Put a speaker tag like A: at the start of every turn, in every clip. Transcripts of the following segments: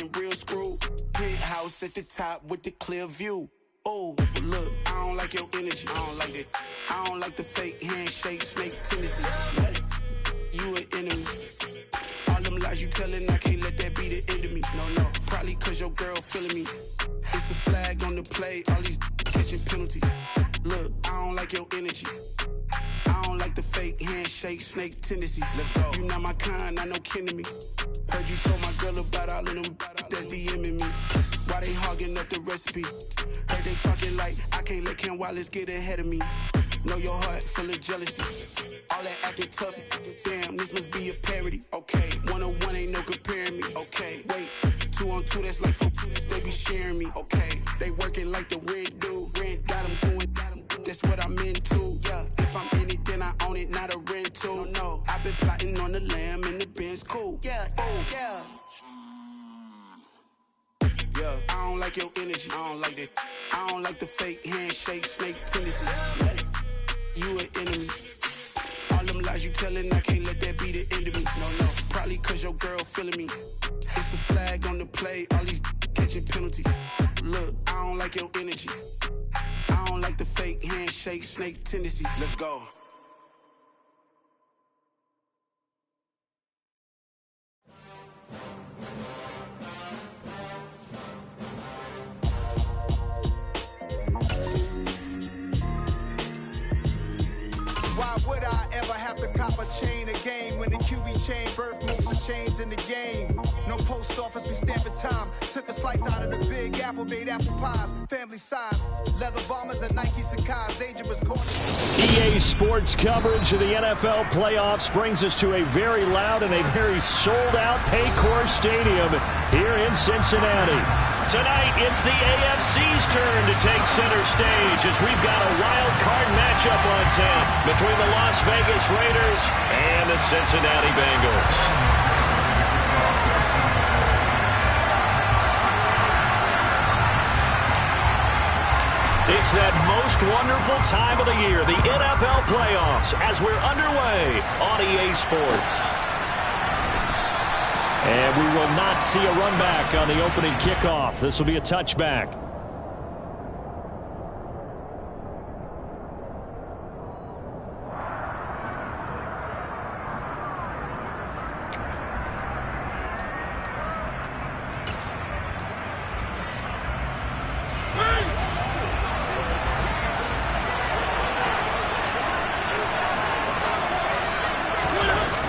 A: real screw. Penthouse at the top with the clear view. Oh, look, I don't like your energy. I don't like it. I don't like the fake handshake, snake tendency. You an enemy. All them lies you telling, I can't let that be the end of me. No, probably cause your girl feeling me. It's a flag on the play, all these catching penalties. Look, I don't like your energy. I don't like the fake handshake, snake tendency. Let's go. You not my kind, I know kin to me. Heard you told my girl about all of them that's DMing me. Why they hogging up the recipe? Heard they talking like I can't let Ken Wallace get ahead of me. Know your heart full of jealousy. All that acting tough, damn, this must be a parody. Okay, 1-on-1 ain't no comparing me. Okay, wait, 2-on-2, that's like 4-2, they be sharing me. Okay, they working like the rent do. Rent got them going, that's what I'm into. Yeah, if I'm in it, then I own it, not a rental. No, I've been plotting on the lamb and the Benz cool. Yeah, oh, yeah. Yeah, I don't like your energy, I don't like that. I don't like the fake handshake, snake tendency. You an enemy. All them lies you telling, I can't let that be the end of me. No, probably cause your girl feeling me. It's a flag on the play, all these catching penalties. Look, I don't like your energy. I don't like the fake handshake, snake tendency. Let's go.
B: Why would I ever have to cop a chain again when the QB chain birth moves the chains in the game? No post office, we stamping time. Took a slice out of the big apple, made apple pies. Family size, leather bombers and Nike Sacai's. Dangerous corners.
C: EA Sports coverage of the NFL playoffs brings us to a very loud and a very sold-out Paycor Stadium here in Cincinnati. Tonight, it's the AFC's turn to take center stage as we've got a wild card matchup on tap between the Las Vegas Raiders and the Cincinnati Bengals. It's that most wonderful time of the year, the NFL playoffs, as we're underway on EA Sports. And we will not see a run back on the opening kickoff. This will be a touchback.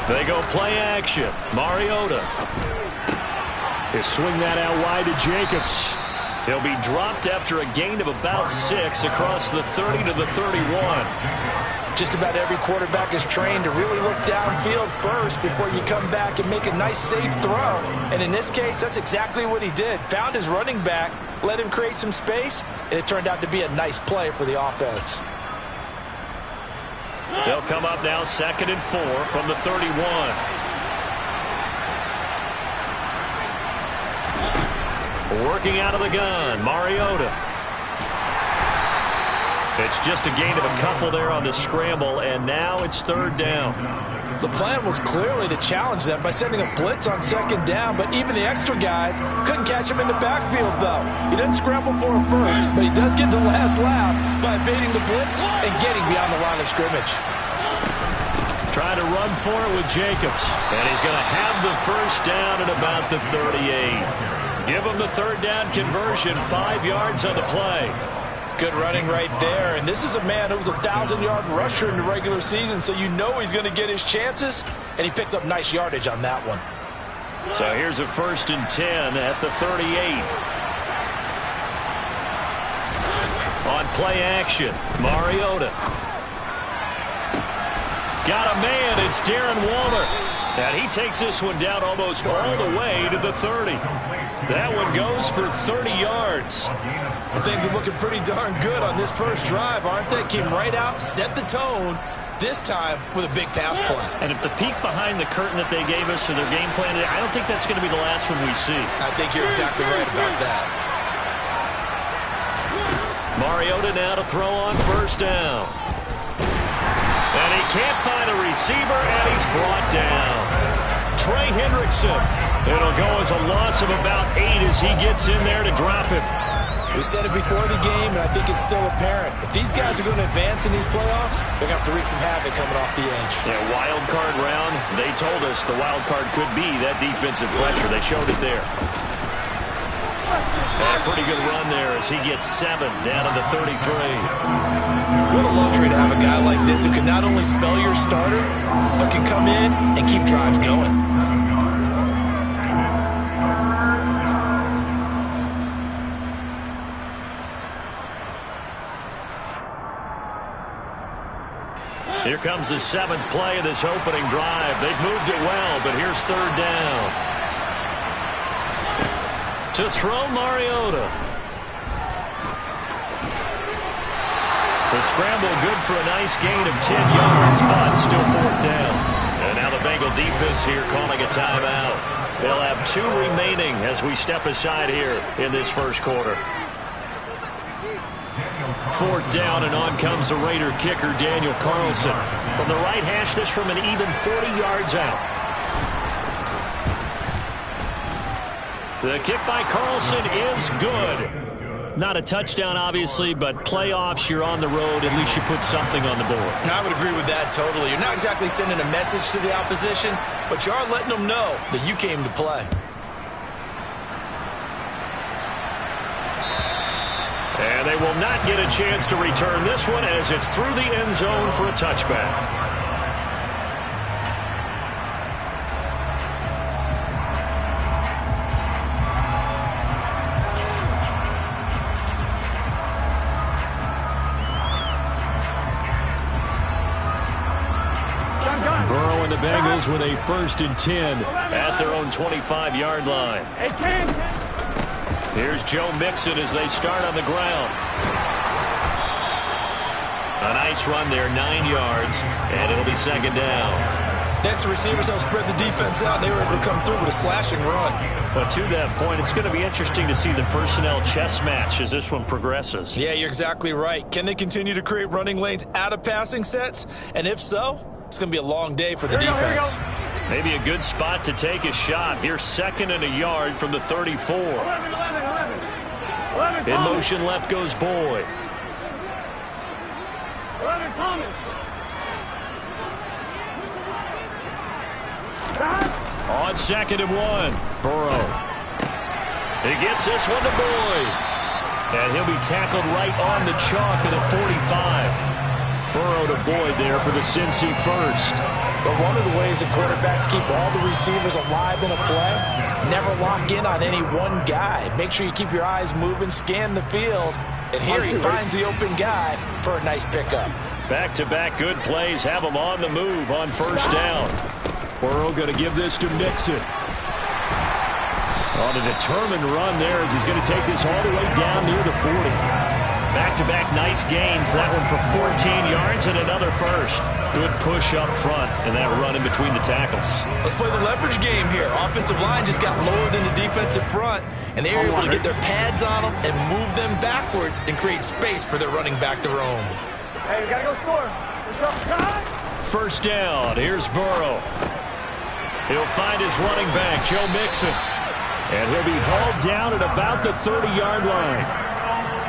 C: They go play action. Mariota. They swing that out wide to Jacobs. He'll be dropped after a gain of about 6 across the 30 to the 31.
D: Just about every quarterback is trained to really look downfield first before you come back and make a nice, safe throw. And in this case, that's exactly what he did. Found his running back, let him create some space, and it turned out to be a nice play for the offense.
C: They'll come up now 2nd and 4 from the 31. Working out of the gun, Mariota. It's just a gain of a couple there on the scramble, and now it's 3rd down.
D: The plan was clearly to challenge them by sending a blitz on 2nd down, but even the extra guys couldn't catch him in the backfield, though. He didn't scramble for him first, but he does get the last laugh by evading the blitz and getting beyond the line of scrimmage.
C: Trying to run for it with Jacobs, and he's going to have the 1st down at about the 38. Give him the 3rd down conversion, 5 yards on the play.
D: Good running right there, and this is a man who was a 1,000-yard rusher in the regular season, so you know he's going to get his chances, and he picks up nice yardage on that one.
C: So here's a 1st and 10 at the 38. On play action, Mariota. Got a man, it's Darren Waller. And he takes this one down almost all the way to the 30. That one goes for 30 yards.
E: Well, things are looking pretty darn good on this first drive, aren't they? Came right out, set the tone, this time with a big pass play.
C: And if the peek behind the curtain that they gave us to their game plan, I don't think that's going to be the last one we see.
E: I think you're exactly right about that.
C: Mariota now to throw on 1st down. And he can't find a receiver, and he's brought down. Trey Hendrickson. It'll go as a loss of about 8 as he gets in there to drop him.
E: We said it before the game, and I think it's still apparent. If these guys are going to advance in these playoffs, they're going to have to wreak some havoc coming off the edge.
C: Yeah, wild card round. They told us the wild card could be that defensive pressure. They showed it there. And a pretty good run there as he gets 7 down to the 33.
E: What a luxury to have a guy like this who can not only spell your starter, but can come in and keep drives going.
C: Here comes the 7th play of this opening drive. They've moved it well, but here's 3rd down. To throw Mariota. The scramble good for a nice gain of 10 yards, but still 4th down. And now the Bengal defense here calling a timeout. They'll have 2 remaining as we step aside here in this first quarter. 4th down, and on comes the Raider kicker, Daniel Carlson. From the right hash, this from an even 40 yards out. The kick by Carlson is good. Not a touchdown, obviously, but playoffs, you're on the road. At least you put something on the board.
E: I would agree with that totally. You're not exactly sending a message to the opposition, but you are letting them know that you came to play.
C: And they will not get a chance to return this one as it's through the end zone for a touchback. Burrow and the Bengals with a 1st and 10 at their own 25-yard line. Here's Joe Mixon as they start on the ground. A nice run there, 9 yards, and it'll be 2nd down.
E: Next, the receivers help spread the defense out, and they were able to come through with a slashing run.
C: But to that point, it's going to be interesting to see the personnel chess match as this one progresses.
E: Yeah, you're exactly right. Can they continue to create running lanes out of passing sets? And if so, it's going to be a long day for the defense.
C: Maybe a good spot to take a shot. Here's 2nd and a yard from the 34. In motion left goes Boyd. On 2nd and 1, Burrow. He gets this one to Boyd. And he'll be tackled right on the chalk of the 45. Burrow to Boyd there for the Cincy first.
D: But one of the ways that quarterbacks keep all the receivers alive in a play, never lock in on any one guy. Make sure you keep your eyes moving, scan the field, and here he finds the open guy for a nice pickup.
C: Back-to-back good plays have him on the move on 1st down. Burrow going to give this to Mixon. On a determined run there as he's going to take this all the way down near the 40. Back-to-back nice gains. That one for 14 yards and another 1st. Good push up front and that run in between the tackles.
E: Let's play the leverage game here. Offensive line just got lower than the defensive front, and they were able to get their pads on them and move them backwards and create space for their running back to roam.
B: Hey, we got to go score. Let's go.
C: 1st down. Here's Burrow. He'll find his running back, Joe Mixon. And he'll be hauled down at about the 30-yard line.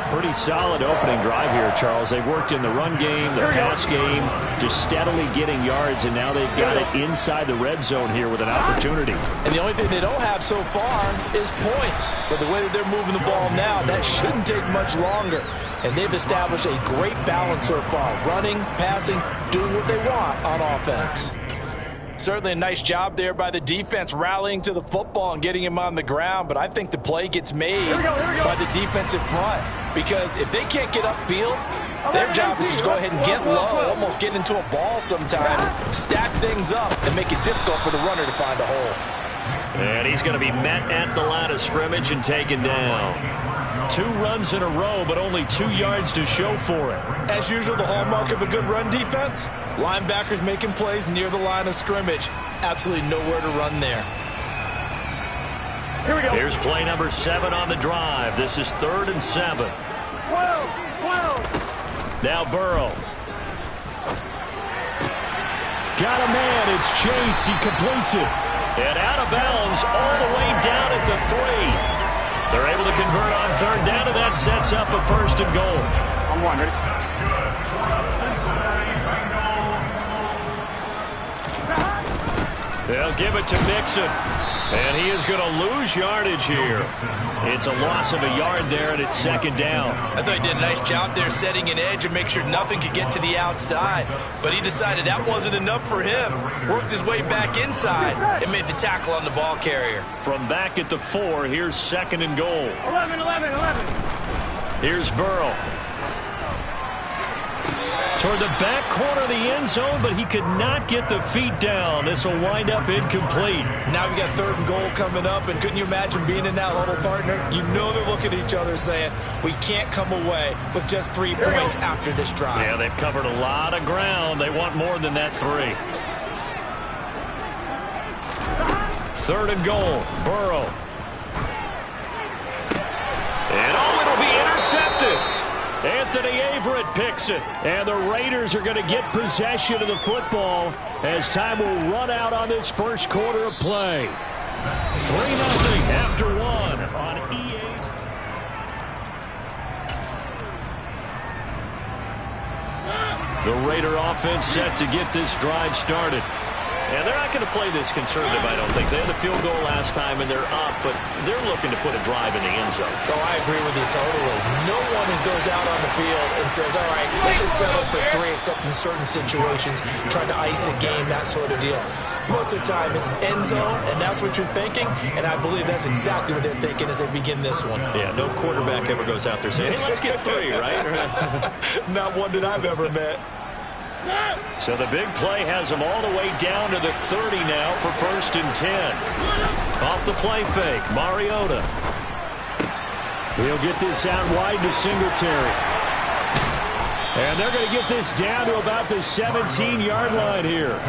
C: Pretty solid opening drive here, Charles. They've worked in the run game, the pass game, just steadily getting yards, and now they've got it inside the red zone here with an opportunity.
D: And the only thing they don't have so far is points. But the way that they're moving the ball now, that shouldn't take much longer. And they've established a great balance so far, running, passing, doing what they want on offense. Certainly a nice job there by the defense rallying to the football and getting him on the ground, but I think the play gets made by the defensive front because if they can't get upfield, their job is to go ahead and get low, almost get into a ball sometimes, stack things up, and make it difficult for the runner to find a hole.
C: And he's going to be met at the line of scrimmage and taken down. 2 runs in a row, but only 2 yards to show for it.
E: As usual, the hallmark of a good run defense, linebackers making plays near the line of scrimmage. Absolutely nowhere to run there.
B: Here we go.
C: Here's play number 7 on the drive. This is 3rd and 7.
B: 12.
C: Now Burrow. Got a man. It's Chase. He completes it. And out of bounds all the way down at the 3. They're able to convert on third down, and that sets up a first and goal.
F: I'm one, ready?
C: They'll give it to Mixon. And he is going to lose yardage here. It's a loss of a yard there, and it's second down.
E: I thought he did a nice job there setting an edge and make sure nothing could get to the outside. But he decided that wasn't enough for him. Worked his way back inside and made the tackle on the ball carrier.
C: From back at the 4, here's second and goal.
F: 11.
C: Here's Burrow. Toward the back corner of the end zone, but he could not get the feet down. This will wind up incomplete.
E: Now we got third and goal coming up, and couldn't you imagine being in that huddle, partner? You know they're looking at each other saying, we can't come away with just 3 points after this drive.
C: Yeah, they've covered a lot of ground. They want more than that 3. Third and goal, Burrow. And it'll be intercepted. Anthony Averett picks it, and the Raiders are going to get possession of the football as time will run out on this first quarter of play. 3-0 after 1 on EA's. The Raider offense set to get this drive started. And they're not going to play this conservative, I don't think. They had a field goal last time, and they're up, but they're looking to put a drive in the end zone.
E: Oh, I agree with you totally. No one goes out on the field and says, all right, let's just settle for 3, except in certain situations, trying to ice a game, that sort of deal. Most of the time, it's end zone, and that's what you're thinking, and I believe that's exactly what they're thinking as they begin this one.
C: Yeah, no quarterback ever goes out there saying, hey, let's get 3, right?
E: Not one that I've ever met.
C: So the big play has them all the way down to the 30 now for first and 10. Off the play fake, Mariota. He'll get this out wide to Singletary. And they're going to get this down to about the 17-yard line here.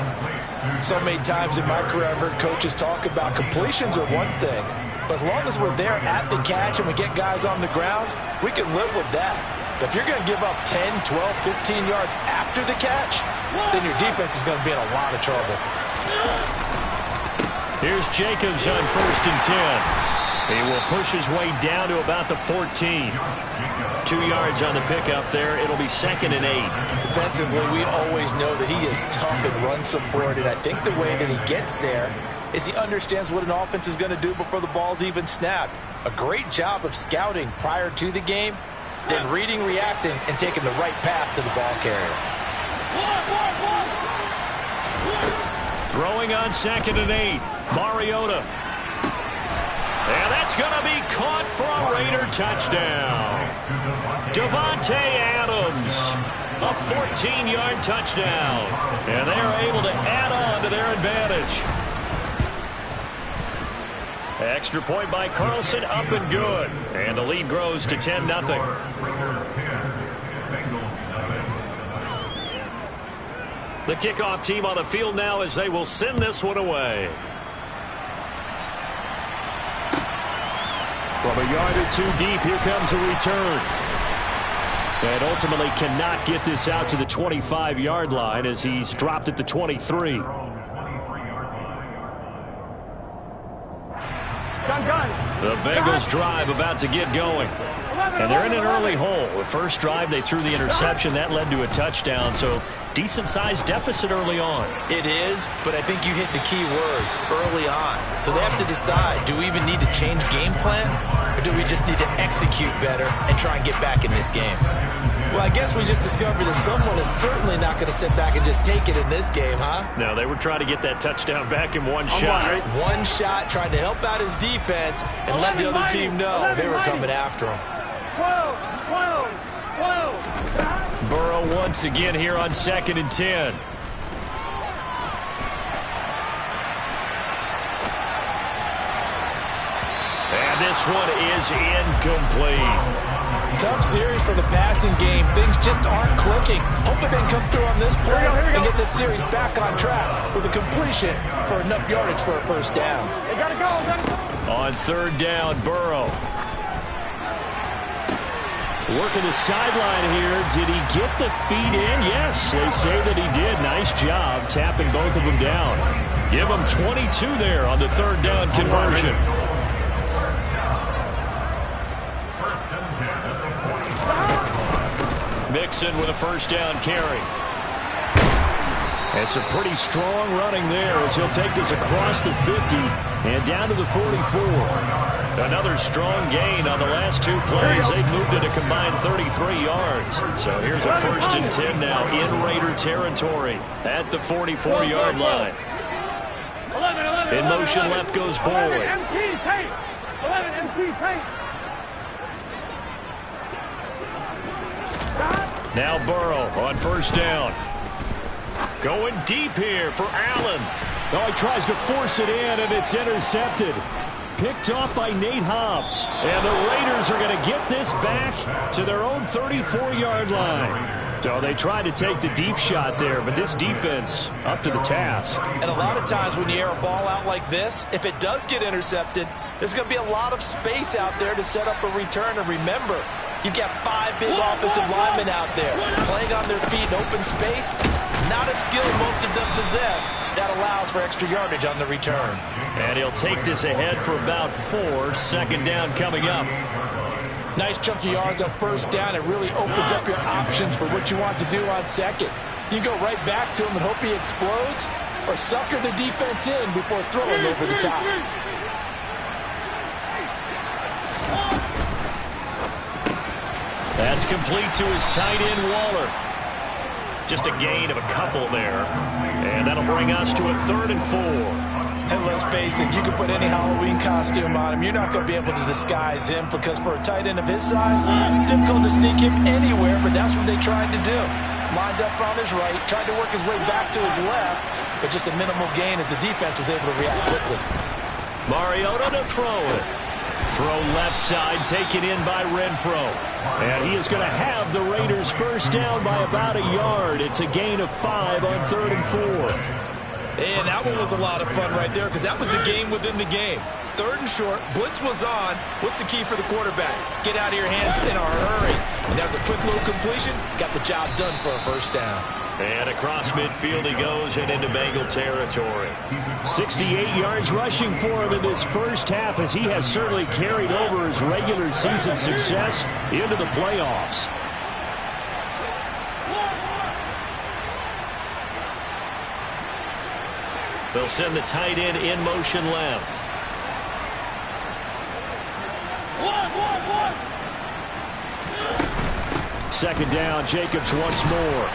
D: So many times in my career, I've heard coaches talk about completions are one thing. But as long as we're there at the catch and we get guys on the ground, we can live with that. But if you're going to give up 10, 12, 15 yards after the catch, then your defense is going to be in a lot of trouble.
C: Here's Jacobs on first and 10. He will push his way down to about the 14. 2 yards on the pickup there. It'll be second and 8.
D: Defensively, we always know that he is tough in run support, and I think the way that he gets there is he understands what an offense is going to do before the ball's even snapped. A great job of scouting prior to the game, then reading, reacting, and taking the right path to the ball carrier.
C: Throwing on second and 8. Mariota. And that's going to be caught for a Raider touchdown. Devontae Adams. A 14-yard touchdown. And they are able to add on to their advantage. Extra point by Carlson, up and good. And the lead grows to 10-0. The kickoff team on the field now as they will send this one away. From a yard or 2 deep, here comes a return. And ultimately cannot get this out to the 25-yard line as he's dropped at the 23. The Bengals drive about to get going. And they're in an early hole. The first drive, they threw the interception. That led to a touchdown. So decent-sized deficit early on.
E: It is, but I think you hit the key words early on. So they have to decide, do we even need to change game plan? Or do we just need to execute better and try and get back in this game? Well, I guess we just discovered that someone is certainly not going to sit back and just take it in this game, huh?
C: No, they were trying to get that touchdown back in one shot.
E: One shot, trying to help out his defense and let the other team know they were coming after him.
C: Burrow once again here on second and 10. And this one is incomplete.
D: Tough series for the passing game. Things just aren't clicking. Hoping they can come through on this play and get this series back on track with a completion for enough yardage for a first down.
F: They gotta go.
C: On third down, Burrow. Working the sideline here. Did he get the feet in? Yes, they say that he did. Nice job tapping both of them down. Give them 22 there on the third down conversion. Mixon with a first down carry. It's a pretty strong running there as he'll take this across the 50 and down to the 44. Another strong gain on the last two plays. They've moved it a combined 33 yards. So here's a 1st and 10 now in Raider territory at the 44-yard line. In motion left goes Boyd. Now Burrow on first down. Going deep here for Allen. Oh, he tries to force it in, and it's intercepted. Picked off by Nate Hobbs. And the Raiders are going to get this back to their own 34-yard line. So they tried to take the deep shot there, but this defense up to the task.
D: And a lot of times when you air a ball out like this, if it does get intercepted, there's going to be a lot of space out there to set up a return. And remember, you've got 5 big offensive linemen out there playing on their feet in open space. Not a skill most of them possess that allows for extra yardage on the return.
C: And he'll take this ahead for about 4. Second down coming up.
D: Nice chunk of yards on first down. It really opens up your options for what you want to do on second. You go right back to him and hope he explodes, or sucker the defense in before throwing over the top.
C: That's complete to his tight end, Waller. Just a gain of a couple there. And that'll bring us to a 3rd and 4.
D: And let's face it, you can put any Halloween costume on him. You're not going to be able to disguise him because for a tight end of his size, difficult to sneak him anywhere, but that's what they tried to do. Lined up on his right, tried to work his way back to his left, but just a minimal gain as the defense was able to react quickly.
C: Mariota to throw it. Throw left side, taken in by Renfro. And he is going to have the Raiders first down by about a yard. It's a gain of 5 on 3rd and 4.
E: And that one was a lot of fun right there because that was the game within the game. 3rd and short, blitz was on. What's the key for the quarterback? Get out of your hands in a hurry. And there's a quick little completion. Got the job done for a first down.
C: And across midfield he goes and into Bengal territory. 68 yards rushing for him in this first half as he has certainly carried over his regular season success into the playoffs. They'll send the tight end in motion left. Second down, Jacobs once more.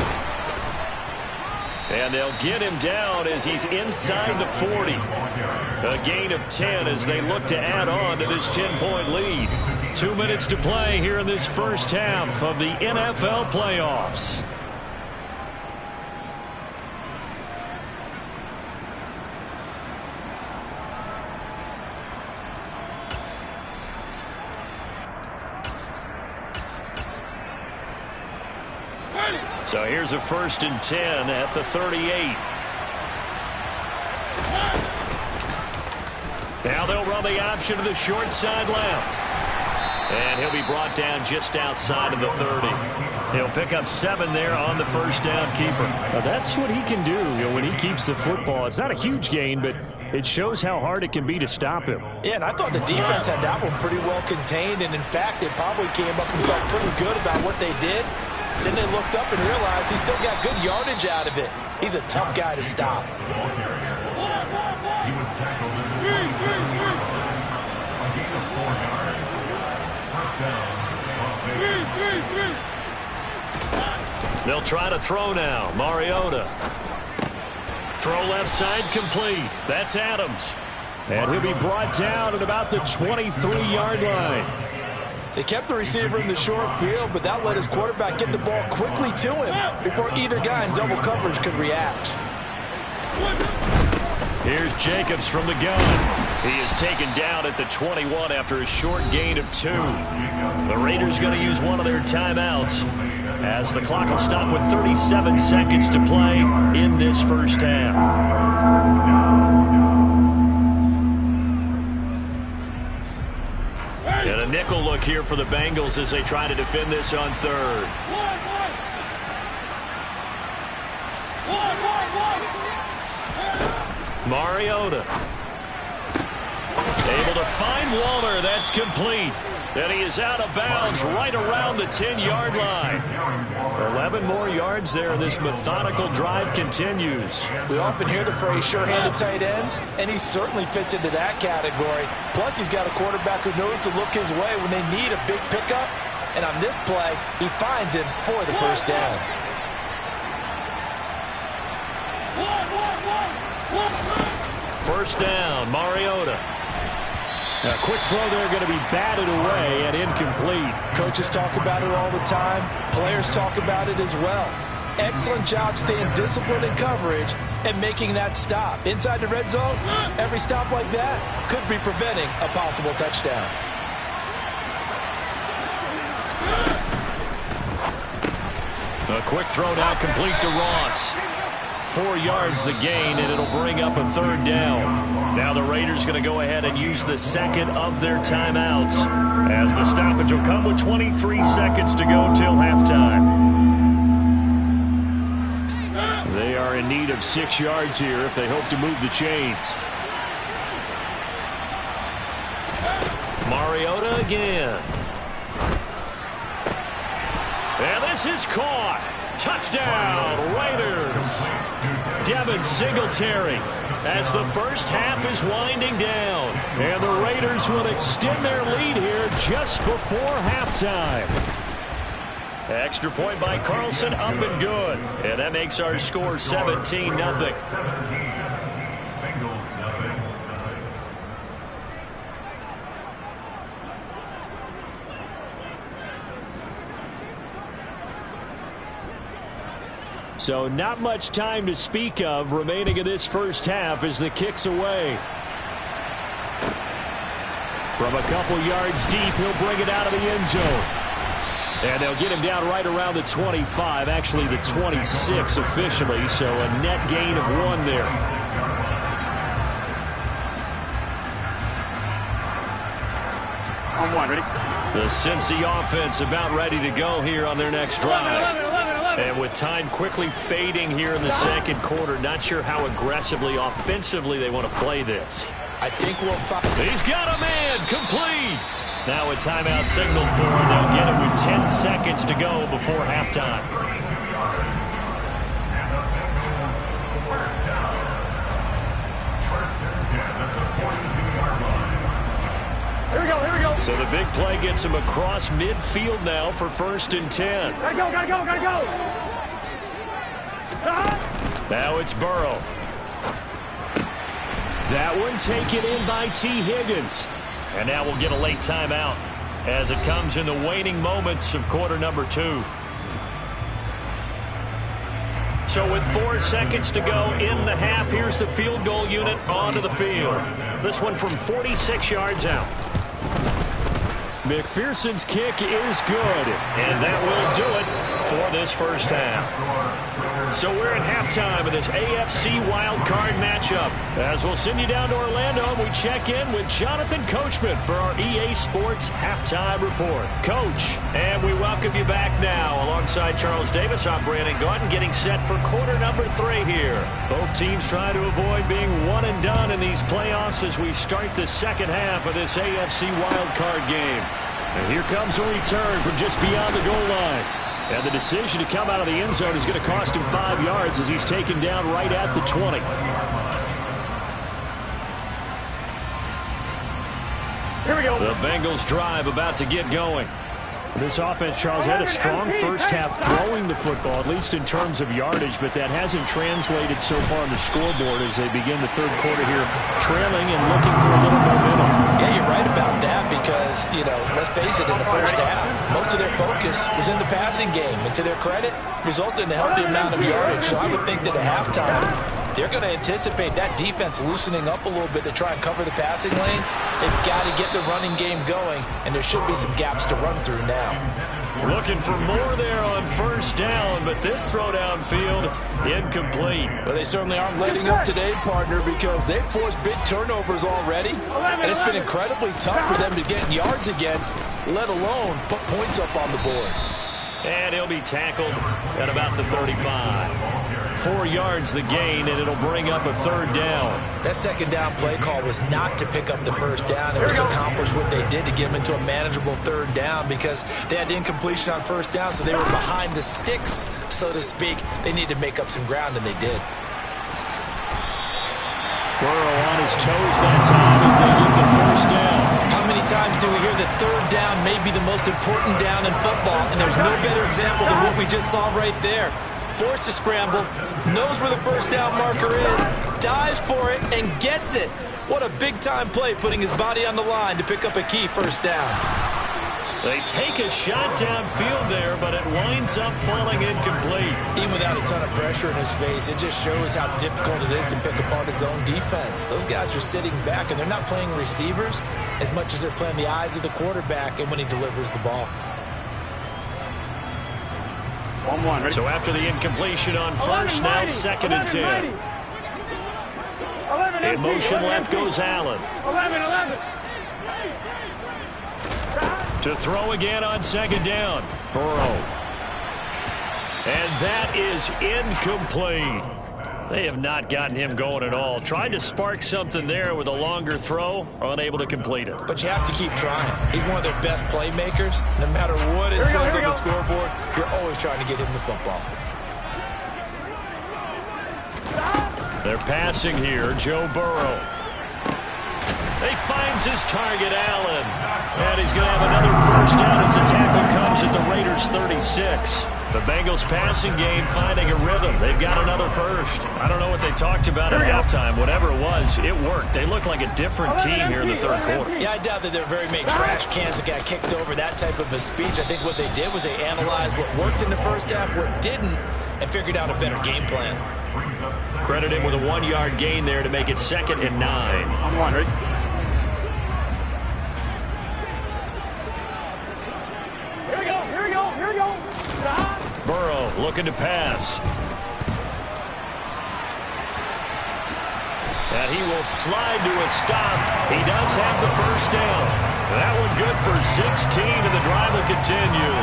C: And they'll get him down as he's inside the 40. A gain of 10 as they look to add on to this 10-point lead. 2 minutes to play here in this first half of the NFL playoffs. So here's a 1st and 10 at the 38. Now they'll run the option to the short side left. And he'll be brought down just outside of the 30. He'll pick up 7 there on the first down keeper. Now that's what he can do, when he keeps the football. It's not a huge gain, but it shows how hard it can be to stop him.
D: Yeah, and I thought the defense had that one pretty well contained. And in fact, they probably came up and felt pretty good about what they did. Then they looked up and realized he still got good yardage out of it. He's a tough guy to stop.
C: They'll try to throw now. Mariota. Throw left side complete. That's Adams. And he'll be brought down at about the 23-yard line.
D: They kept the receiver in the short field, but that let his quarterback get the ball quickly to him before either guy in double coverage could react.
C: Here's Jacobs from the gun. He is taken down at the 21 after a short gain of 2. The Raiders going to use one of their timeouts as the clock will stop with 37 seconds to play in this first half. And a nickel look here for the Bengals as they try to defend this on 3rd. Mariota. Able to find Waller. That's complete. And he is out of bounds right around the 10-yard line. 11 more yards there. This methodical drive continues.
D: We often hear the phrase sure-handed tight ends, and he certainly fits into that category. Plus, he's got a quarterback who knows to look his way when they need a big pickup. And on this play, he finds him for the first down.
C: First down, Mariota. A quick throw there going to be batted away and incomplete.
D: Coaches talk about it all the time. Players talk about it as well. Excellent job staying disciplined in coverage and making that stop. Inside the red zone, every stop like that could be preventing a possible touchdown.
C: A quick throw now complete to Ross. 4 yards the gain, and it'll bring up a third down. Now the Raiders going to go ahead and use the second of their timeouts, as the stoppage will come with 23 seconds to go till halftime. They are in need of 6 yards here if they hope to move the chains. Mariota again. And this is caught. Touchdown, Raiders. Devin Singletary as the first half is winding down. And the Raiders will extend their lead here just before halftime. Extra point by Carlson, up and good. And that makes our score 17-0. So not much time to speak of remaining in this first half as the kick's away. From a couple yards deep, he'll bring it out of the end zone. And they'll get him down right around the 25, actually the 26 officially, so a net gain of 1 there.
F: On 1, ready?
C: The Cincy offense about ready to go here on their next drive. And with time quickly fading here in the second quarter, not sure how aggressively, offensively they want to play this.
D: I think we'll find.
C: He's got a man, complete. Now a timeout signal for him. They'll get him with 10 seconds to go before halftime.
F: Here we go.
C: So the big play gets him across midfield now for 1st and 10.
F: Gotta go.
C: Now it's Burrow. That one taken in by T. Higgins. And now we'll get a late timeout as it comes in the waning moments of quarter number 2. So with 4 seconds to go in the half, here's the field goal unit onto the field. This one from 46 yards out. McPherson's kick is good, and that will do it for this first half. So we're at halftime of this AFC wildcard matchup. As we'll send you down to Orlando, and we check in with Jonathan Coachman for our EA Sports Halftime Report. Coach, and we welcome you back now. Alongside Charles Davis, I'm Brandon Gaudin, getting set for quarter number 3 here. Both teams trying to avoid being one and done in these playoffs as we start the second half of this AFC wildcard game. And here comes a return from just beyond the goal line. And the decision to come out of the end zone is going to cost him 5 yards as he's taken down right at the 20.
F: Here we go.
C: The Bengals drive about to get going. This offense, Charles, had a strong first half throwing the football, at least in terms of yardage, but that hasn't translated so far on the scoreboard as they begin the third quarter here, trailing and looking for a little momentum.
D: Yeah, you're right about that because, let's face it, in the first half, most of their focus was in the passing game. And to their credit, resulted in a healthy amount of yardage. So I would think that at halftime, they're going to anticipate that defense loosening up a little bit to try and cover the passing lanes. They've got to get the running game going, and there should be some gaps to run through now.
C: Looking for more there on first down, but this throw downfield incomplete.
D: Well, they certainly aren't letting up today, partner, because they've forced big turnovers already, and it's been incredibly tough for them to get yards against, let alone put points up on the board.
C: And he'll be tackled at about the 35. 4 yards the gain, and it'll bring up a third down.
E: That second down play call was not to pick up the first down. It was to accomplish what they did to get them into a manageable third down because they had incompletion on first down, so they were behind the sticks, so to speak. They needed to make up some ground, and they did.
C: Burrow on his toes that time as they get the first down.
E: How many times do we hear that third down may be the most important down in football, and there's no better example than what we just saw right there. Forced to scramble, knows where the first down marker is, dives for it, and gets it. What a big-time play, putting his body on the line to pick up a key first down.
C: They take a shot downfield there, but it winds up falling incomplete.
E: Even without a ton of pressure in his face, it just shows how difficult it is to pick apart his own defense. Those guys are sitting back, and they're not playing receivers as much as they're playing the eyes of the quarterback and when he delivers the ball.
F: 1-1.
C: So after the incompletion on first, now 2nd and 10. In motion left goes Allen.
F: 11.
C: To throw again on 2nd down. Burrow. And that is incomplete. They have not gotten him going at all. Tried to spark something there with a longer throw, unable to complete it.
E: But you have to keep trying. He's one of their best playmakers. No matter what it says on the scoreboard, you're always trying to get him the football.
C: They're passing here. Joe Burrow. He finds his target, Allen. And he's going to have another first down as the tackle comes at the Raiders' 36. The Bengals passing game finding a rhythm. They've got another first. I don't know what they talked about at halftime. Whatever it was, it worked. They look like a different team here in the third quarter.
E: Yeah, I doubt that there are very many trash cans that got kicked over, that type of a speech. I think what they did was they analyzed what worked in the first half, what didn't, and figured out a better game plan.
C: Credit him with a 1-yard gain there to make it 2nd and 9.
F: I'm one, right? Here we go.
C: Burrow looking to pass. And he will slide to a stop. He does have the first down. That one good for 16, and the drive will continue.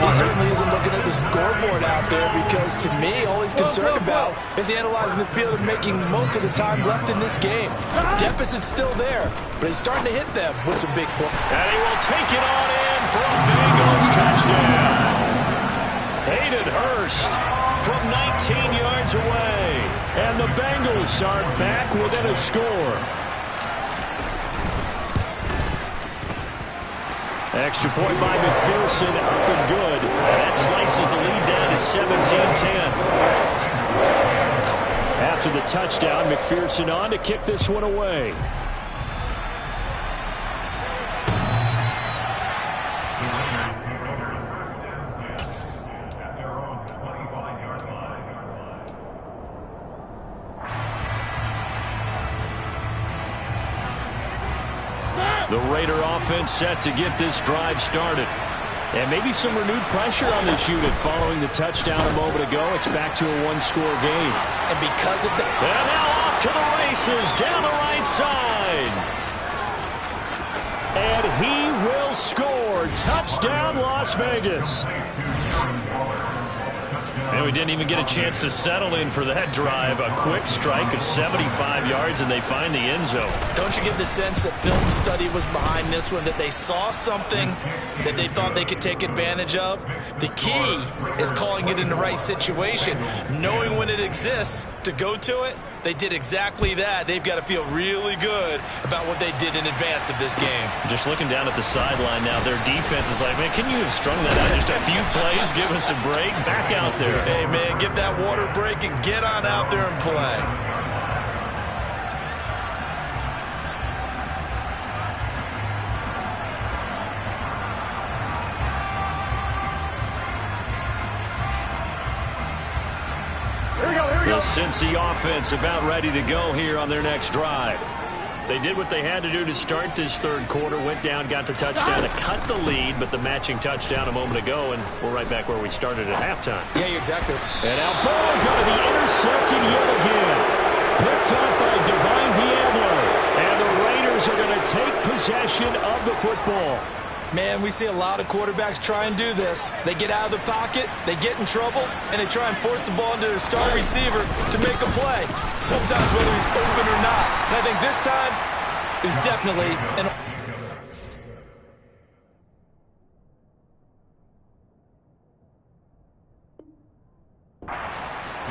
E: He certainly isn't looking at the scoreboard out there because, to me, all he's concerned about is analyzing the field and making most of the time left in this game. Deficit's still there, but he's starting to hit them with some big plays.
C: And he will take it on in for a Bengals touchdown. Hayden Hurst from 19 yards away. And the Bengals are back within a score. Extra point by McPherson, up and good. And that slices the lead down to 17-10. After the touchdown, McPherson on to kick this one away. The Raider offense set to get this drive started. And maybe some renewed pressure on this unit following the touchdown a moment ago. It's back to a 1-score game.
E: And because of that...
C: And now off to the races down the right side. And he will score. Touchdown, Las Vegas. And we didn't even get a chance to settle in for that drive. A quick strike of 75 yards, and they find the end zone.
E: Don't you get the sense that film study was behind this one, that they saw something that they thought they could take advantage of? The key is calling it in the right situation, knowing when it exists to go to it. They did exactly that. They've got to feel really good about what they did in advance of this game.
C: Just looking down at the sideline now, their defense is like, man, can you have strung that out just a few plays? Give us a break. Back out there.
E: Hey, man, give that water break and get on out there and play.
C: The Cincy offense about ready to go here on their next drive. They did what they had to do to start this third quarter, went down, got the touchdown to cut the lead, but the matching touchdown a moment ago, and we're right back where we started at halftime.
E: Yeah, exactly.
C: And now Burrow going to be intercepted yet again. Picked up by Divine Diablo. And the Raiders are going to take possession of the football.
E: Man, we see a lot of quarterbacks try and do this. They get out of the pocket, they get in trouble, and they try and force the ball into their star receiver to make a play, sometimes whether he's open or not. And I think this time it was definitely an...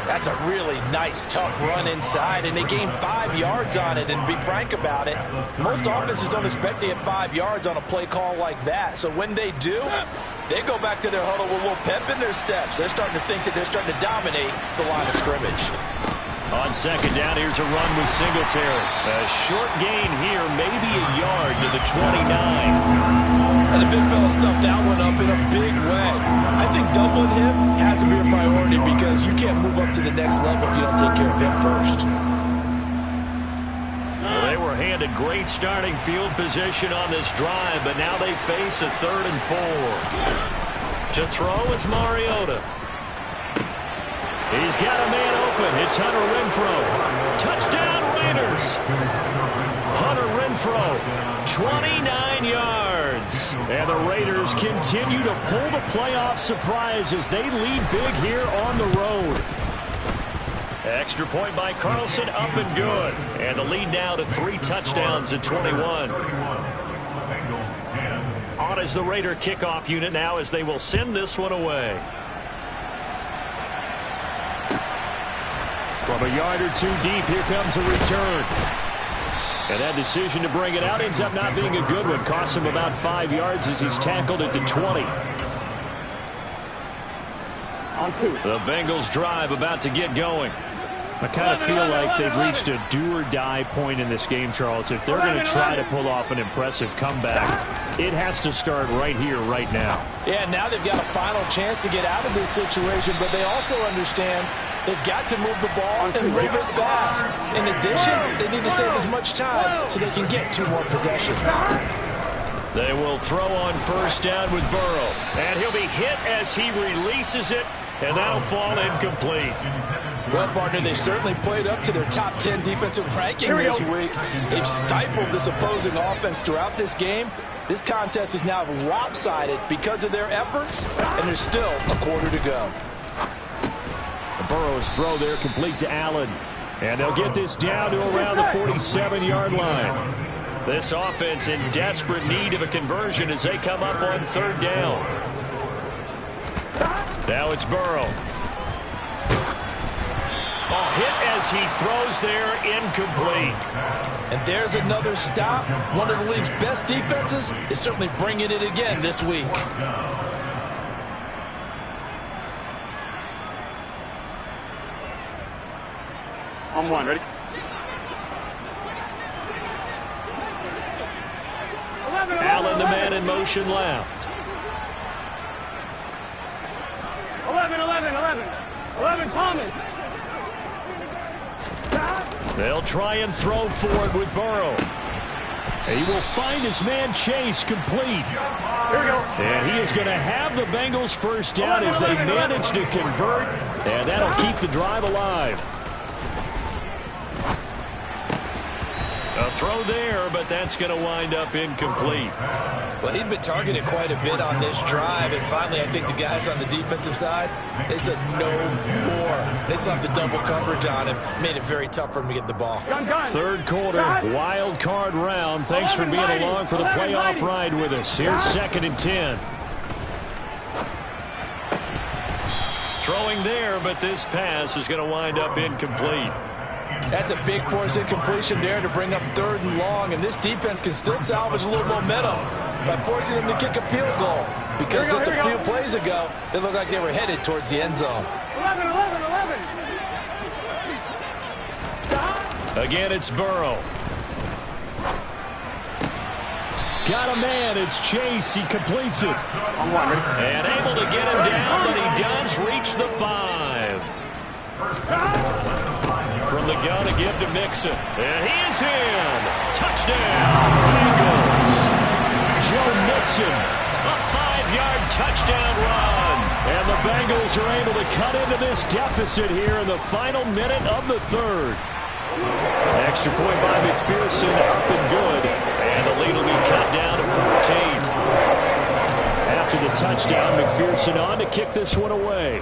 E: That's a really nice, tough run inside, and they gained 5 yards on it. And to be frank about it, most offenses don't expect to get 5 yards on a play call like that. So when they do, they go back to their huddle with a little pep in their steps. They're starting to think that they're starting to dominate the line of scrimmage.
C: On second down, here's a run with Singletary. A short gain here, maybe a yard to the 29.
E: And the big fella stuffed that one up in a big way. I think doubling him has to be a priority because you can't move up to the next level if you don't take care of him first.
C: Well, they were handed great starting field position on this drive, but now they face a 3rd and 4. To throw is Mariota. He's got a man open. It's Hunter Renfrow. Touchdown Raiders. Hunter Renfrow, 29 yards. And the Raiders continue to pull the playoff surprise as they lead big here on the road. Extra point by Carlson, up and good. And the lead now to 3 touchdowns at 21. On is the Raider kickoff unit now as they will send this one away. From a yard or 2 deep, here comes a return. And that decision to bring it out ends up not being a good one. Costs him about 5 yards as he's tackled it to 20. The Bengals drive about to get going. I kind of feel like they've reached a do-or-die point in this game, Charles. If they're going to try to pull off an impressive comeback, it has to start right here, right now.
E: Yeah, now they've got a final chance to get out of this situation, but they also understand they've got to move the ball and move it fast. In addition, they need to save as much time so they can get 2 more possessions.
C: They will throw on first down with Burrow. And he'll be hit as he releases it, and that'll fall incomplete.
E: Well, partner, they've certainly played up to their top 10 defensive ranking this week. They've stifled this opposing offense throughout this game. This contest is now lopsided because of their efforts, and there's still a quarter to go.
C: Burrow's throw there complete to Allen. And they'll get this down to around the 47-yard line. This offense in desperate need of a conversion as they come up on 3rd down. Now it's Burrow. Hit as he throws there, incomplete.
E: And there's another stop. One of the league's best defenses is certainly bringing it again this week.
F: On 1, ready? 11,
C: Allen, the man in motion left.
F: 11, 11, Thomas.
C: They'll try and throw forward with Burrow. He will find his man Chase complete.
F: Here we go.
C: And he is going to have the Bengals first down as they manage to convert. And that'll keep the drive alive. A throw there, but that's going to wind up incomplete.
E: Well, he'd been targeted quite a bit on this drive, and finally I think the guys on the defensive side, they said no more. They slapped the double coverage on him, made it very tough for him to get the ball.
C: Third quarter, wild card round. Thanks for being along for the playoff ride with us. Here's 2nd and 10. Throwing there, but this pass is going to wind up incomplete.
E: That's a big force incompletion there to bring up 3rd and long, and this defense can still salvage a little momentum by forcing them to kick a field goal, because just a few plays ago, they looked like they were headed towards the end zone.
F: 11.
C: Again, it's Burrow. Got a man. It's Chase. He completes it. And able to get him down, but he does reach the 5. From the gun to give to Mixon. And he is in. Touchdown, Bengals. Joe Mixon, a 5-yard touchdown run. And the Bengals are able to cut into this deficit here in the final minute of the 3rd. Extra point by McPherson, up and good. And the lead will be cut down to 14. touchdown. McPherson on to kick this one away.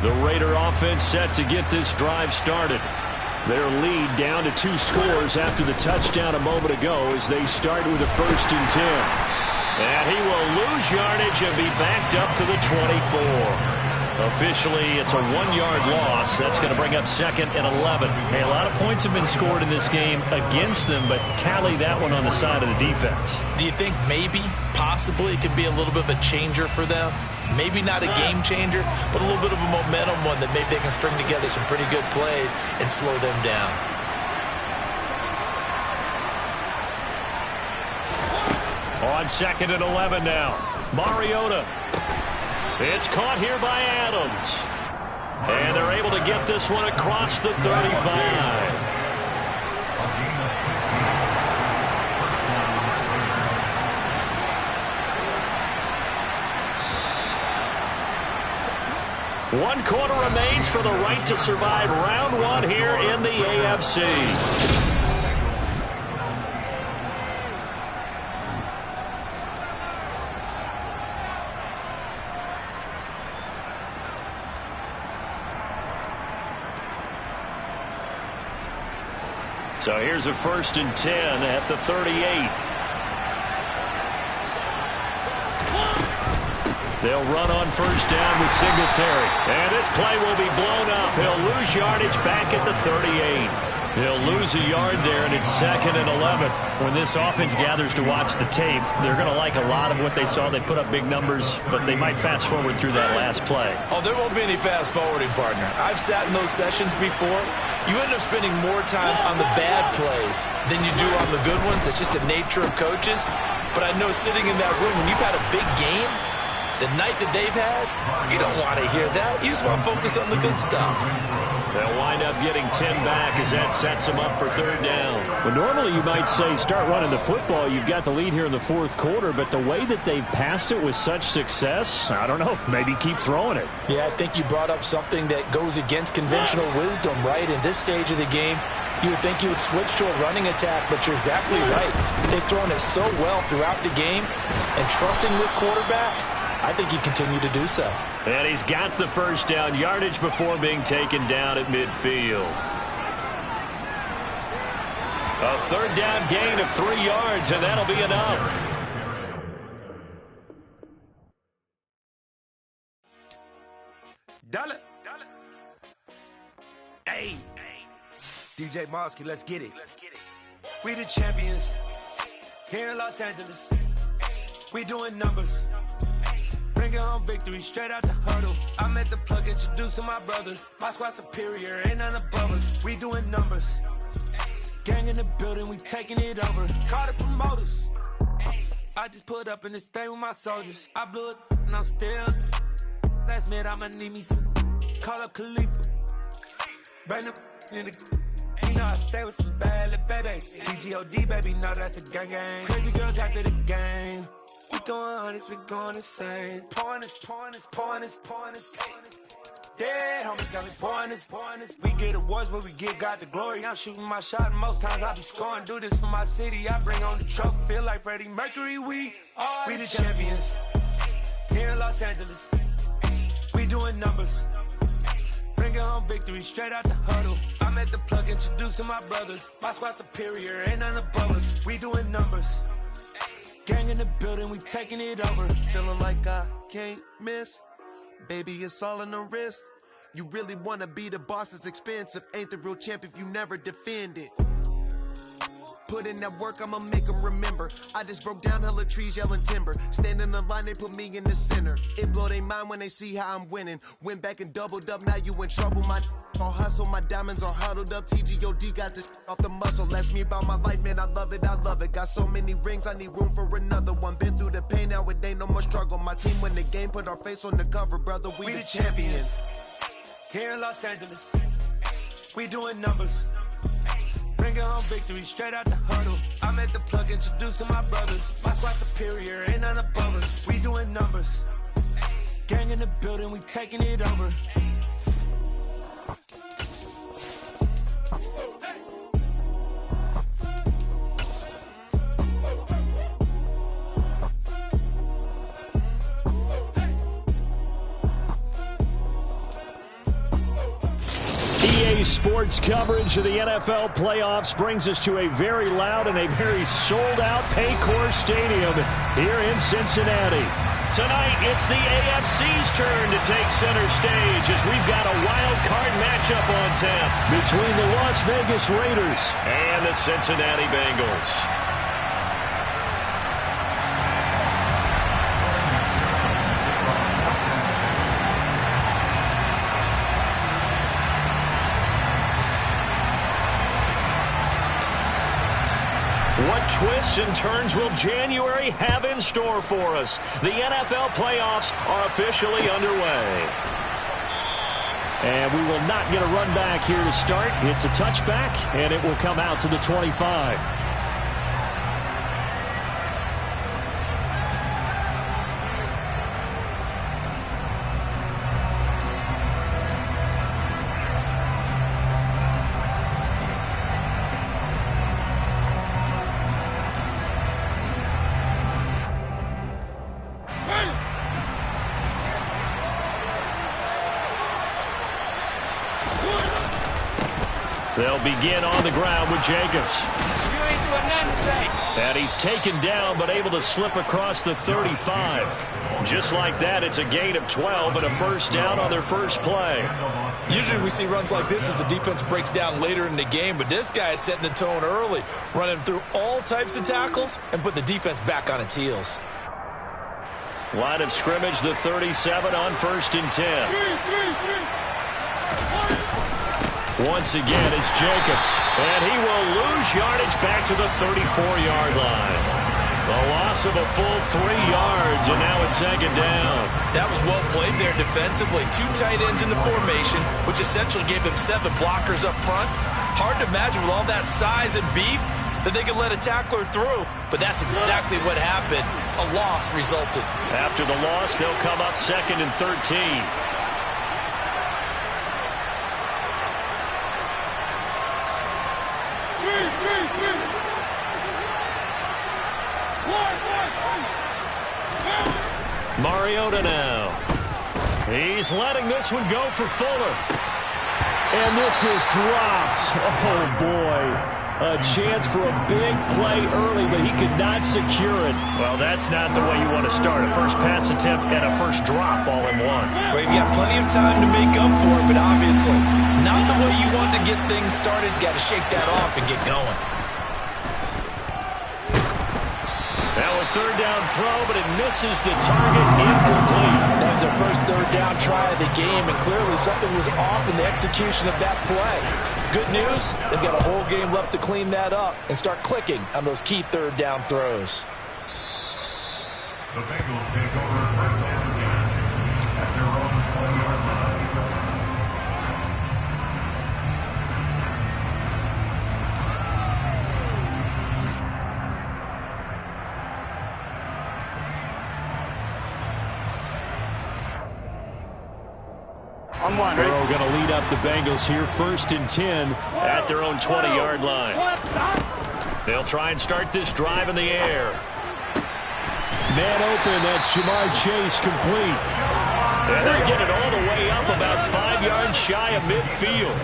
C: The Raider offense set to get this drive started. Their lead down to 2 scores after the touchdown a moment ago as they start with a 1st and 10. And he will lose yardage and be backed up to the 24. Officially, it's a 1-yard loss. That's going to bring up 2nd and 11. Hey, a lot of points have been scored in this game against them, but tally that one on the side of the defense.
E: Do you think maybe, possibly, it could be a little bit of a changer for them? Maybe not a game changer, but a little bit of a momentum one that maybe they can string together some pretty good plays and slow them down.
C: On 2nd and 11 now. Mariota. It's caught here by Adams. And they're able to get this one across the 35. One quarter remains for the right to survive round 1 here in the AFC. So here's a 1st and 10 at the 38. They'll run on 1st down with Singletary. And this play will be blown up. He'll lose yardage back at the 38. He'll lose a yard there, and it's 2nd and 11. When this offense gathers to watch the tape, they're going to like a lot of what they saw. They put up big numbers, but they might fast forward through that last play.
E: Oh, there won't be any fast forwarding, partner. I've sat in those sessions before. You end up spending more time on the bad plays than you do on the good ones. It's just the nature of coaches. But I know sitting in that room, when you've had a big game, the night that they've had, you don't want to hear that. You just want to focus on the good stuff.
C: They'll wind up getting 10 back as that sets them up for 3rd down. Well, normally you might say start running the football. You've got the lead here in the 4th quarter, but the way that they've passed it with such success, I don't know, maybe keep throwing it.
E: Yeah, I think you brought up something that goes against conventional wisdom, right? In this stage of the game, you would think you would switch to a running attack, but you're exactly right. They've thrown it so well throughout the game, and trusting this quarterback, I think you continue to do so.
C: And he's got the 1st down yardage before being taken down at midfield. A 3rd down gain of 3 yards, and that'll be enough.
G: Dollar. Hey. DJ Mosky, let's get it. We the champions here in Los Angeles. We doing numbers. Bringing home victory straight out the huddle. I met the plug, introduced to my brother. My squad superior, ain't none above us. We doing numbers. Gang in the building, we taking it over. Call the promoters. I just put up in this thing with my soldiers. I blew it and I'm still. Last minute, I'ma need me some. Call up Khalifa. Bring the in the. You know I stay with some bad little baby. CGOD, baby, know that's a gang gang. Crazy girls after the game. We going honest, we going insane. Pouring this. Dead homies got me pouring this. We get awards, but we give God the glory. I'm shooting my shot, and most times I be scoring. Do this for my city, I bring on the trophy. Feel like Freddie Mercury, we the champions. Here in Los Angeles, we doing numbers. Bringing home victory straight out the huddle. I met the plug, introduced to my brother. My squad superior, ain't none above us. We doing numbers. Gang in the building, we taking it over.
H: Feeling like I can't miss. Baby, it's all in the wrist. You really wanna be the boss, it's expensive. Ain't the real champ if you never defend it. Put in that work, I'ma make them remember. I just broke down hella trees, yelling timber. Stand in the line, they put me in the center. It blow their mind when they see how I'm winning. Went back and doubled up, now you in trouble. My all hustle, my diamonds are huddled up. TGOD got this off the muscle. Ask me about my life, man, I love it. Got so many rings, I need room for another one. Been through the pain, now it ain't no more struggle. My team win the game, put our face on the cover, brother. We the champions.
G: Here in Los Angeles, we doing numbers. Bringing home victory straight out the huddle. I met the plug, introduced to my brothers. My squad superior, ain't none above us. We doing numbers. Gang in the building, we taking it over.
C: Sports coverage of the NFL playoffs brings us to a very loud and a very sold-out Paycor Stadium here in Cincinnati. Tonight, it's the AFC's turn to take center stage as we've got a wild card matchup on tap between the Las Vegas Raiders and the Cincinnati Bengals. What twists and turns will January have in store for us? The NFL playoffs are officially underway. And we will not get a run back here to start. It's a touchback, and it will come out to the 25. They'll begin on the ground with Jacobs. And he's taken down but able to slip across the 35. Just like that, it's a gain of 12 and a first down on their first play.
E: Usually we see runs like this as the defense breaks down later in the game, but this guy is setting the tone early, running through all types of tackles and put the defense back on its heels.
C: Line of scrimmage, the 37 on 1st and 10. Once again, it's Jacobs, and he will lose yardage back to the 34-yard line. A loss of a full 3 yards, and now it's 2nd down.
E: That was well played there defensively. 2 tight ends in the formation, which essentially gave them 7 blockers up front. Hard to imagine with all that size and beef that they could let a tackler through, but that's exactly what happened. A loss resulted.
C: After the loss, they'll come up 2nd and 13. Mariota now. He's letting this one go for Fuller. And this is dropped. Oh, boy. A chance for a big play early, but he could not secure it. Well, that's not the way you want to start. A first pass attempt and a first drop all in one.
E: Well, you've got plenty of time to make up for it, but obviously not the way you want to get things started. Got to shake that off and get going.
C: Now a 3rd down throw, but it misses the target, incomplete.
D: That was their first 3rd down try of the game, and clearly something was off in the execution of that play. Good news, they've got a whole game left to clean that up and start clicking on those key 3rd down throws.
I: The Bengals take over 1st and 10 at their own 20-yard line.
F: I'm one. Ready?
C: Burrow going to lead up the Bengals here, 1st and 10 at their own 20-yard line. They'll try and start this drive in the air. Man open, that's Jamar Chase, complete. And they get it all the way up about 5 yards shy of midfield.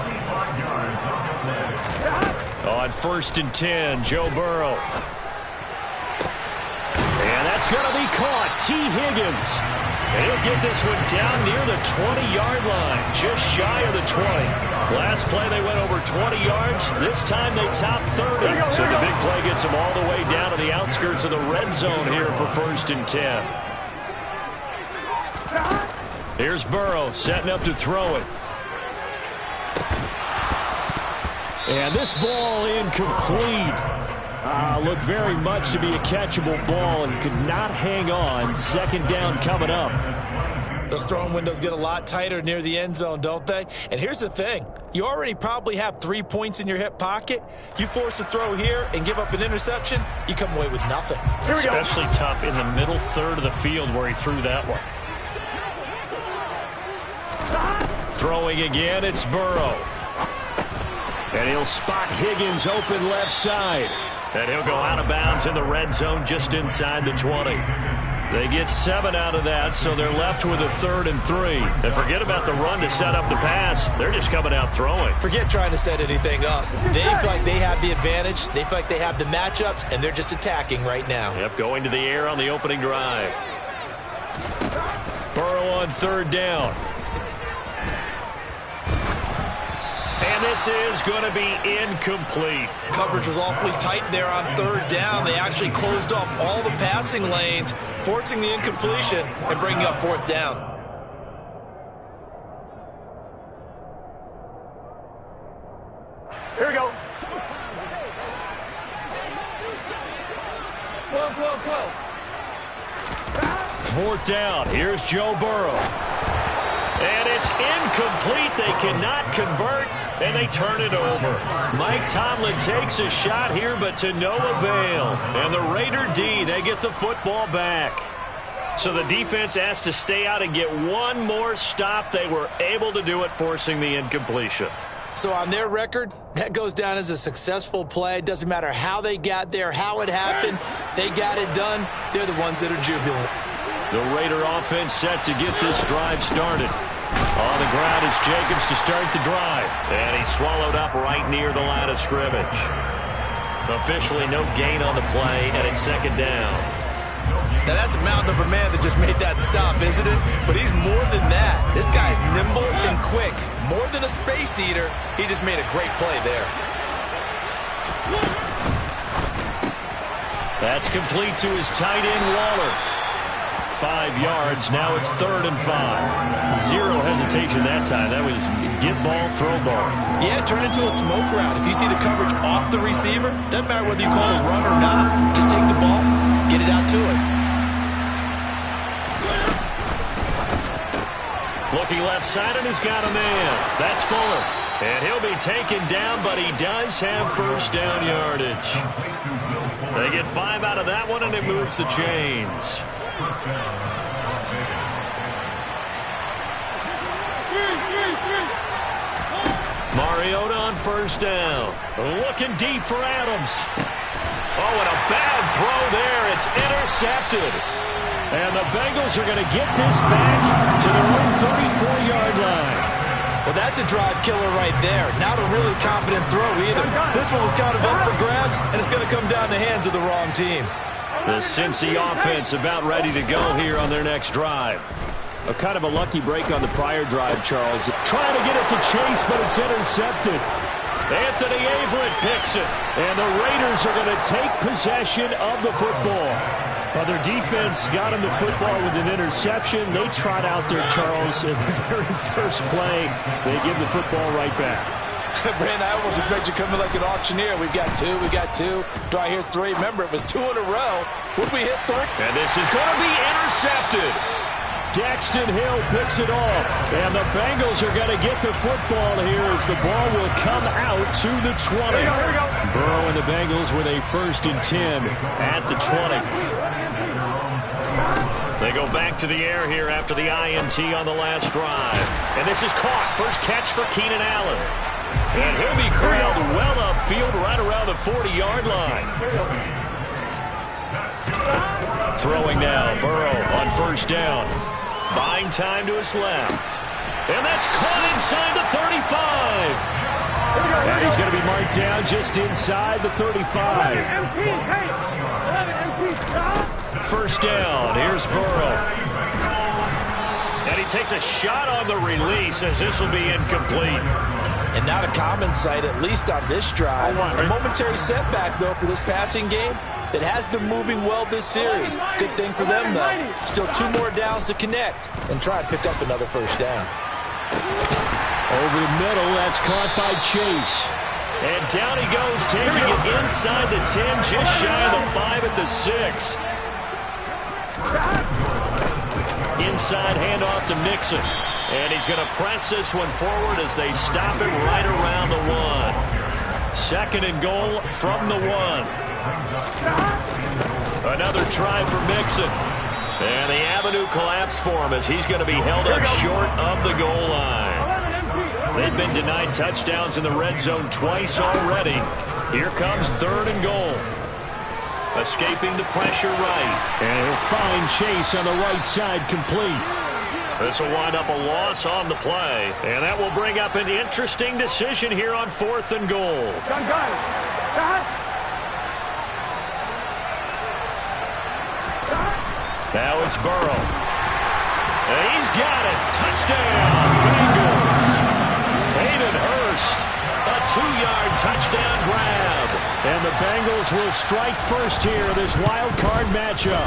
C: On 1st and 10, Joe Burrow. And that's going to be caught. T. Higgins. And he'll get this one down near the 20-yard line, just shy of the 20. Last play they went over 20 yards. This time they top 30. So the big play gets them all the way down to the outskirts of the red zone here for 1st and 10. Here's Burrow setting up to throw it. And this ball incomplete. Looked very much to be a catchable ball and could not hang on. 2nd down coming up.
E: Those throwing windows get a lot tighter near the end zone, don't they? And here's the thing. You already probably have 3 points in your hip pocket. You force a throw here and give up an interception, you come away with nothing.
C: Especially tough in the middle 3rd of the field where he threw that one. Throwing again, it's Burrow. And he'll spot Higgins open left side. And he'll go out of bounds in the red zone just inside the 20. They get 7 out of that, so they're left with a 3rd and 3. And forget about the run to set up the pass. They're just coming out throwing.
E: Forget trying to set anything up. They feel like they have the advantage. They feel like they have the matchups, and they're just attacking right now.
C: Yep, going to the air on the opening drive. Burrow on 3rd down. And this is going to be incomplete.
E: Coverage was awfully tight there on 3rd down. They actually closed off all the passing lanes, forcing the incompletion and bringing up 4th down.
F: Here we go. Whoa.
C: 4th down. Here's Joe Burrow. And it's incomplete. They cannot convert, and they turn it over. Mike Tomlin takes a shot here, but to no avail. And the Raider D, they get the football back. So the defense has to stay out and get one more stop. They were able to do it, forcing the incompletion.
E: So on their record, that goes down as a successful play. It doesn't matter how they got there, how it happened. They got it done. They're the ones that are jubilant.
C: The Raider offense set to get this drive started. On the ground, it's Jacobs to start the drive. And he's swallowed up right near the line of scrimmage. Officially no gain on the play, and it's 2nd down.
E: Now that's a mountain of a man that just made that stop, isn't it? But he's more than that. This guy's nimble and quick. More than a space eater, he just made a great play there.
C: That's complete to his tight end, Waller. 5 yards. Now it's 3rd and 5. Zero hesitation that time. That was get ball, throw ball.
E: Yeah, it turned into a smoke route. If you see the coverage off the receiver, doesn't matter whether you call a run or not. Just take the ball, get it out to him.
C: Looking left side, and he's got a man. That's Fuller. And he'll be taken down, but he does have 1st down yardage. They get 5 out of that one, and it moves the chains. Mariota on 1st down. Looking deep for Adams. Oh, and a bad throw there. It's intercepted. And the Bengals are going to get this back to their own 34-yard line.
E: Well, that's a drive killer right there. Not a really confident throw either. This one was kind of up for grabs, and it's going to come down the hands of the wrong team.
C: The Cincy offense about ready to go here on their next drive. A kind of a lucky break on the prior drive, Charles. Trying to get it to Chase, but it's intercepted. Anthony Averett picks it, and the Raiders are going to take possession of the football. Well, their defense got him the football with an interception. They trot out there, Charles, in the very first play. They give the football right back.
E: Brandon, I almost expect you coming like an auctioneer. We've got 2, we got 2. Do I hear 3? Remember, it was 2 in a row. Would we hit 3?
C: And this is going to be intercepted. Daxton Hill picks it off. And the Bengals are going to get the football here as the ball will come out to the 20.
F: Here we go.
C: Burrow and the Bengals with a 1st and 10 at the 20. They go back to the air here after the INT on the last drive. And this is caught. First catch for Keenan Allen. And he'll be corralled well upfield right around the 40-yard line. Throwing now, Burrow on 1st down. Buying time to his left. And that's caught inside the 35. And he's going to be marked down just inside the 35. 1st down, here's Burrow. And he takes a shot on the release as this will be incomplete.
E: And not a common sight, at least on this drive. A momentary setback, though, for this passing game that has been moving well this series. Good thing for them, though. Still 2 more downs to connect and try and pick up another 1st down.
C: Over the middle, that's caught by Chase. And down he goes, taking it inside the 10, just shy of the 5 at the 6. Inside handoff to Mixon. And he's going to press this one forward as they stop him right around the 1. 2nd and goal from the 1. Another try for Mixon. And the avenue collapsed for him as he's going to be held up short of the goal line. They've been denied touchdowns in the red zone twice already. Here comes 3rd and goal. Escaping the pressure right. And he'll find Chase on the right side complete. This will wind up a loss on the play. And that will bring up an interesting decision here on 4th and goal. Now it's Burrow. And he's got it. Touchdown, Bengals. Hayden Hurst, a 2-yard touchdown grab. And the Bengals will strike first here in this wild card matchup.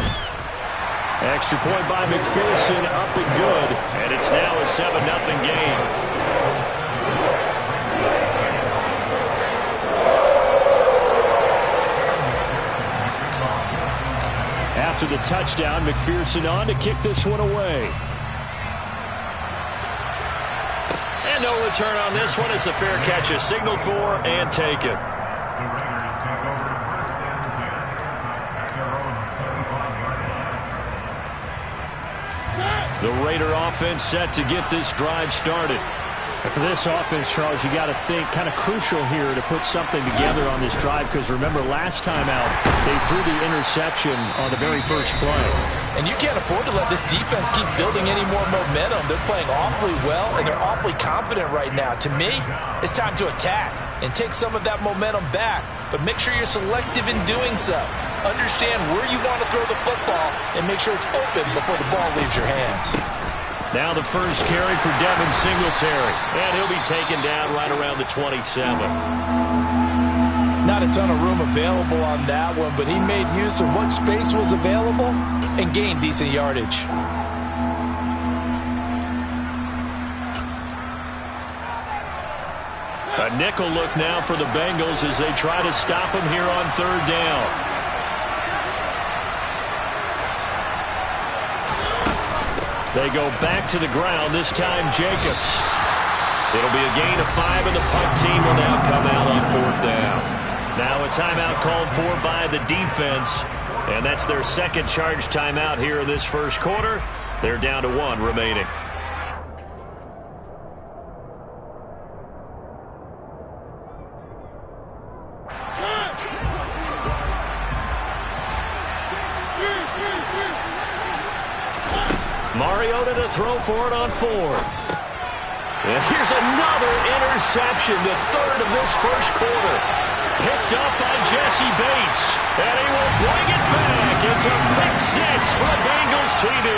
C: Extra point by McPherson, up and good. And it's now a 7-0 game. After the touchdown, McPherson on to kick this one away. And no return on this one as the fair catch is signaled for and taken. The Raider offense set to get this drive started. And for this offense, Charles, you got to think kind of crucial here to put something together on this drive, because remember last time out they threw the interception on the very first play.
D: And you can't afford to let this defense keep building any more momentum. They're playing awfully well, and they're awfully confident right now. To me, it's time to attack and take some of that momentum back, but make sure you're selective in doing so. Understand where you want to throw the football and make sure it's open before the ball leaves your hands.
C: Now the first carry for Devin Singletary. And he'll be taken down right around the 27.
D: Not a ton of room available on that one, but he made use of what space was available and gained decent yardage.
C: A nickel look now for the Bengals as they try to stop him here on 3rd down. They go back to the ground, this time Jacobs. It'll be a gain of 5, and the punt team will now come out on 4th down. Now a timeout called for by the defense, and that's their second charge timeout here in this first quarter. They're down to 1 remaining. Mariota to throw for it on 4th. And here's another interception, the 3rd of this first quarter. Picked up by Jesse Bates. And he will bring it back. It's a pick 6 for the Bengals TD.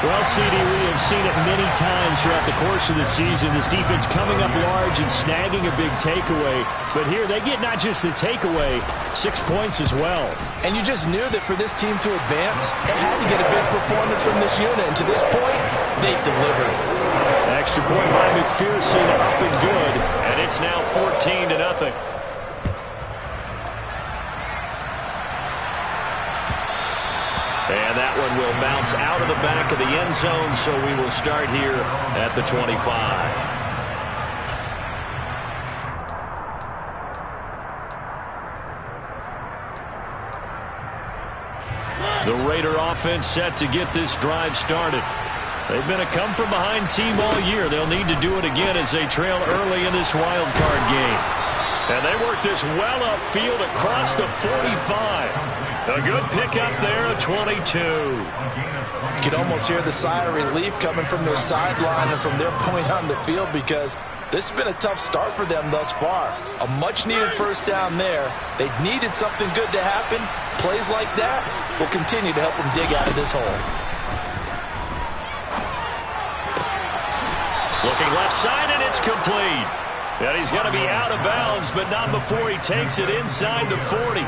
C: Well, CD, we have seen it many times throughout the course of the season. This defense coming up large and snagging a big takeaway. But here they get not just the takeaway, 6 points as well.
D: And you just knew that for this team to advance, it had to get a big performance from this unit. And to this point, they've delivered.
C: Extra point by McPherson, up and good. And it's now 14-0. And that one will bounce out of the back of the end zone, so we will start here at the 25. The Raider offense set to get this drive started. They've been a come-from-behind team all year. They'll need to do it again as they trail early in this wild card game. And they work this well upfield across the 45. A good pickup there at 22.
D: You can almost hear the sigh of relief coming from their sideline and from their point on the field, because this has been a tough start for them thus far. A much-needed first down there. They needed something good to happen. Plays like that will continue to help them dig out of this hole.
C: Looking left side, and it's complete. And he's going to be out of bounds, but not before he takes it inside the 40.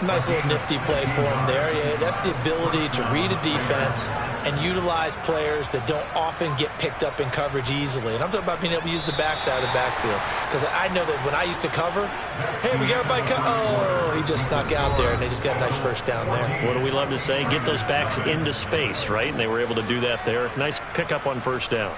D: Nice little nifty play for him there. Yeah, that's the ability to read a defense and utilize players that don't often get picked up in coverage easily. And I'm talking about being able to use the backside of the backfield. Because I know that when I used to cover, hey, we got everybody oh, he just snuck out there, and they just got a nice first down there.
C: What do we love to say? Get those backs into space, right? And they were able to do that there. Nice pickup on first down.